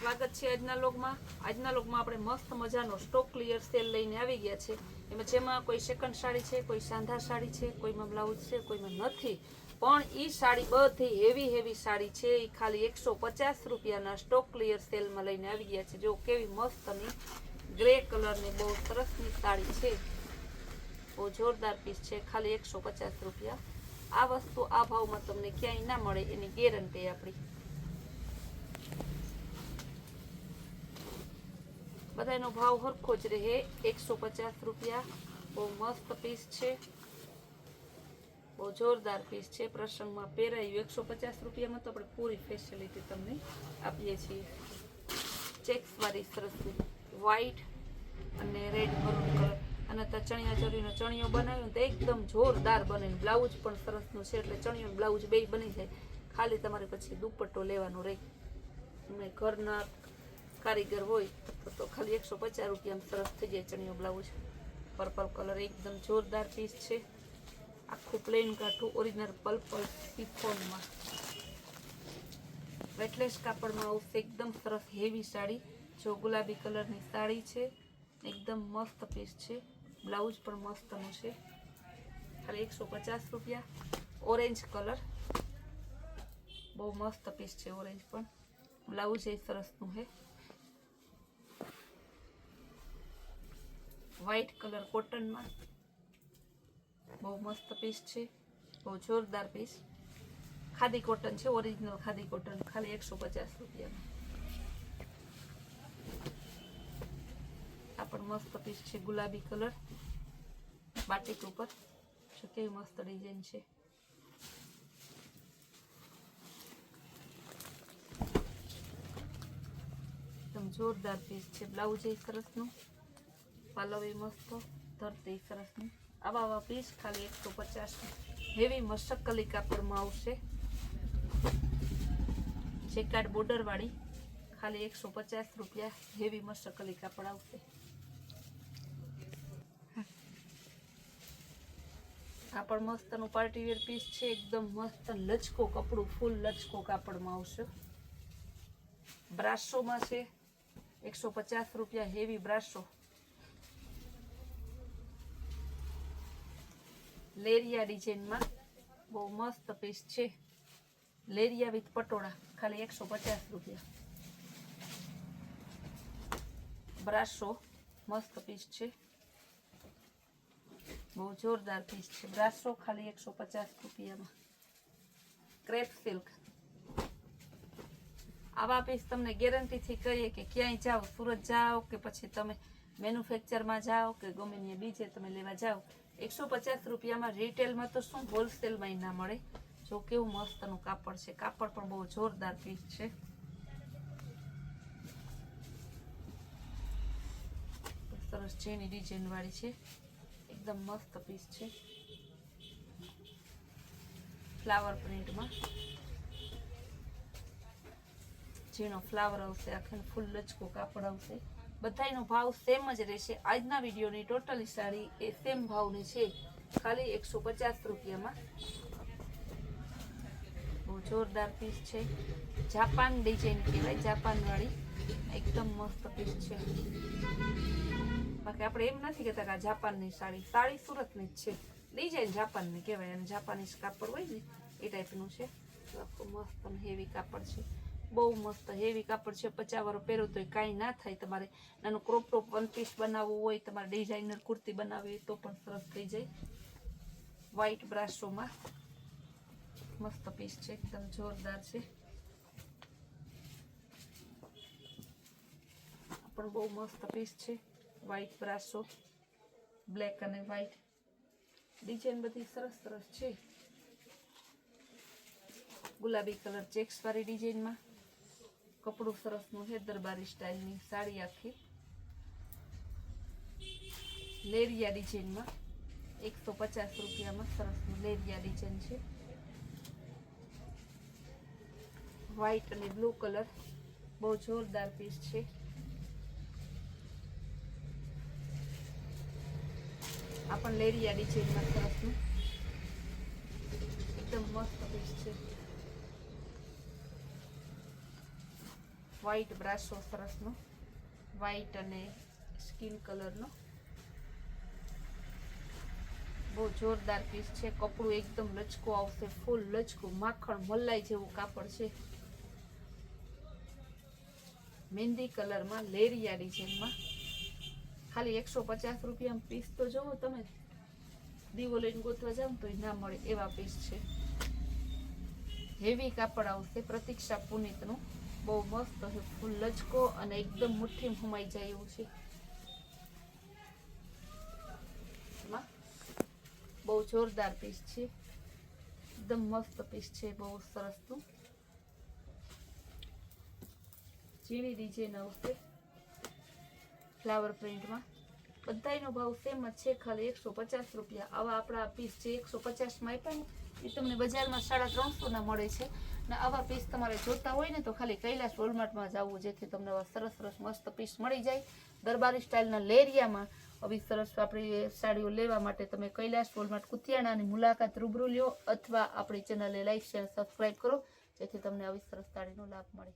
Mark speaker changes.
Speaker 1: સ્વાગત છે આજના લોગમાં આપણે મસ્ત મજાનો સ્ટોક ક્લિયર સેલ લઈને આવી ગયા છે। જેમાં કોઈ સેકન્ડ સાડી છે, કોઈ સાંધા સાડી છે, કોઈમાં બ્લાઉઝ છે, કોઈમાં નથી, પણ ઈ સાડી બધી હેવી સાડી છે। ઈ ખાલી 150 રૂપિયાના સ્ટોક ક્લિયર સેલમાં લઈને આવી ગયા છે। જો કેવી મસ્તની ગ્રે કલરની બહુ સરસની સાડી છે, બહુ જોરદાર પીસ છે। ખાલી 150 રૂપિયા। આ વસ્તુ આ ભાવમાં તમને ક્યાંય ના મળે એની ગેરંટી આપણી। બધાનો ભાવ હરખો જ રહે, 150 રૂપિયા। બહુ મસ્ત પીસ છે, બહુ જોરદાર પીસ છે। પ્રસંગમાં પહેરાયું 150 રૂપિયામાં તો આપણે પૂરી ફેસિલિટી તમને આપીએ છીએ। ચેક્સ વાળી સરસની વ્હાઈટ અને રેડ મરૂન કલર, અને તો ચણિયા ચોરીનો ચણિયો બનાવ્યો તો એકદમ જોરદાર બને। બ્લાઉઝ પણ સરસનું છે, એટલે ચણિયો બ્લાઉઝ બે બની જાય। ખાલી તમારે પછી દુપટ્ટો લેવાનો રહે। અને ઘરના કારીગર હોય તો ખાલી 150 રૂપિયામાં સરસ થઈ જાય ચણિયો બ્લાઉઝ। પર્પલ કલર એકદમ જોરદાર પીસ છે। આખું પ્લેન કાઠું ઓરિજિનલ પર્પલ શિફોનમાં વેટલેસ કાપડમાં આવશે। એકદમ સરસ હેવી સાડી। જો ગુલાબી કલરની સાડી છે, એકદમ મસ્ત પીસ છે। બ્લાઉઝ પણ મસ્તનું છે, ખાલી 150 રૂપિયા। ઓરેન્જ કલર બહુ મસ્ત પીસ છે, ઓરેન્જ પણ બ્લાઉઝ એ સરસનું છે। વ્હાઈટ કલર કોટનમાં બહુ મસ્ત પીસ છે, બહુ જોરદાર પીસ। ખાદી કોટન છે, ઓરિજિનલ ખાદી કોટન, ખાલી 150 રૂપિયામાં। આ પણ મસ્ત પીસ છે, ગુલાબી કલર બાટિક ઉપર। જો કેવી મસ્ત ડિઝાઇન છે। એકદમ જોરદાર પીસ છે। બ્લાઉઝ એ સરસનું, પાલવ એ મસ્ત, ધરતી સરસનું। આવા પીસ ખાલી 150 હેવી મશકલી કાપડમાં આવશે। જેકાર્ડ બોર્ડર વાળી ખાલી 150 રૂપિયા। હેવી મશકલી કાપડ આવશે। આ પણ મસ્તનું પાર્ટીવેર પીસ છે, એકદમ મસ્ત લચકો કપડું, ફૂલ લચકો કાપડમાં આવશે। બ્રાસોમાં છે, 150 રૂપિયા હેવી બ્રાસો। લેરિયા ડિઝાઇનમાં બહુ મસ્ત પીસ છે। લેરિયા વિથ પટોળા ખાલી 150 રૂપિયા। બ્રાસો મસ્ત પીસ છે, બહુ જોરદાર પીસ છે। બ્રાસો ખાલી 150 રૂપિયામાં। ક્રેપ સિલ્ક આવા પીસ તમને ગેરંટીથી કહીએ કે ક્યાંય જાઓ, સુરત જાઓ કે પછી તમે મેન્યુફેક્ચરમાં જાઓ કે ગમે ત્યાં બીજે તમે લેવા જાઓ, 150 રૂપિયામાં રિટેલમાં તો શું હોલસેલમાં ના મળે। જો કેવું મસ્તનું કાપડ છે, કાપડ પણ બહુ જોરદાર પીસ છે। સરસ ઝીણી ડિઝાઇન વાળી છે, એકદમ મસ્ત પીસ છે। ફ્લાવર પ્રિન્ટમાં ઝીણો ફ્લાવર આવશે, આખે ફૂલ લચકો કાપડ આવશે। બધાનો ભાવ સેમ જ રહેશે। આજના વિડીયોની ટોટલી સાડી એ સેમ ભાવની છે, ખાલી 150 રૂપિયામાં। બહુ જોરદાર પીસ છે, જાપાન ડિઝાઇન કહેવાય, જાપાન વાળી એકદમ મસ્ત પીસ છે। બાકી આપણે એમ નથી કહેતા કે આ જાપાનની સાડી સુરતની જ છે, ડિઝાઇન જાપાનની કહેવાય, અને જાપાનીઝ કાપડ હોય ને એ ટાઈપનું છે। આખું મસ્ત હેવી કાપડ છે, બહુ મસ્ત હેવી કાપડ છે। 50 વાળો પહેરો તો કાંઈ ના થાય। તમારે નાનું ક્રોપ ટોપ વન પીસ બનાવવું હોય, તમારે ડિઝાઇનર કુર્તી બનાવવી હોય તો પણ સરસ થઈ જાય। વ્હાઈટ બ્રાસોમાં મસ્ત પીસ છે, એકદમ જોરદાર છે। પણ બહુ મસ્ત પીસ છે, વ્હાઈટ બ્રાસો, બ્લેક અને વ્હાઈટ ડિઝાઇન બધી સરસ છે। ગુલાબી કલર ચેક્સ વાળી ડિઝાઇનમાં કપડું સરસનું છે, દરબારી સ્ટાઇલની સાડી આખી। લેરિયા ડિઝાઇનમાં 150 રૂપિયામાં સરસનું લેરિયા ડિઝાઇન છે। વ્હાઈટ અને બ્લુ કલર બહુ જોરદાર પીસ છે। આ પણ લેરિયા ડિઝાઇનમાં સરસનું એકદમ મસ્ત પીસ છે। વ્હાઈટ બ્રાસો સરસનો, વ્હાઈટ અને સ્કિન કલરનો, બહુ જોરદાર પીસ છે. કપડું એકદમ લચકો આવશે, ફૂલ લચકું માખણ મલાઈ જેવું કાપડ છે. મહેંદી કલરમાં લેરિયા ડિઝાઇનમાં ખાલી 150 રૂપિયામાં પીસ તો જોવો તમે, દીવો લઈને ગોતવા જાવ તો ના મળે એવા પીસ છે. હેવી કાપડ આવશે, પ્રતીક્ષા પુનિતનું, બહુ મસ્ત છે, ફૂલ લચકો અને એકદમ મુઠ્ઠીમાં સમાઈ જાય એવું છે. બહુ જોરદાર પીસ છે, એકદમ મસ્ત પીસ છે, બહુ સરસનું. ઝીણી ડિઝાઇન આવશે ફ્લાવર પ્રિન્ટમાં. બધાયનો ભાવ સેમ જ છે, ખાલી 150 રૂપિયા. આવા આપણા પીસ જે 150માં આપ્યા ને એ તમને બજારમાં 350 મળે છે. ને આવા પીસ તમારે જોતા હોય ને તો ખાલી કૈલાશ વોલમાર્ટમાં જવું, જેથી તમને આવા સરસ સરસ મસ્ત પીસ મળી જાય. દરબારી સ્ટાઇલના લેરિયામાં આવી સરસ આપણી સાડીઓ લેવા માટે તમે કૈલાશ વોલમાર્ટ કુતિયાણાની મુલાકાત રૂબરૂ લ્યો, અથવા આપણી ચેનલને લાઈક શેર સબસ્ક્રાઈબ કરો, જેથી તમને આવી સરસ સાડીનો લાભ મળે.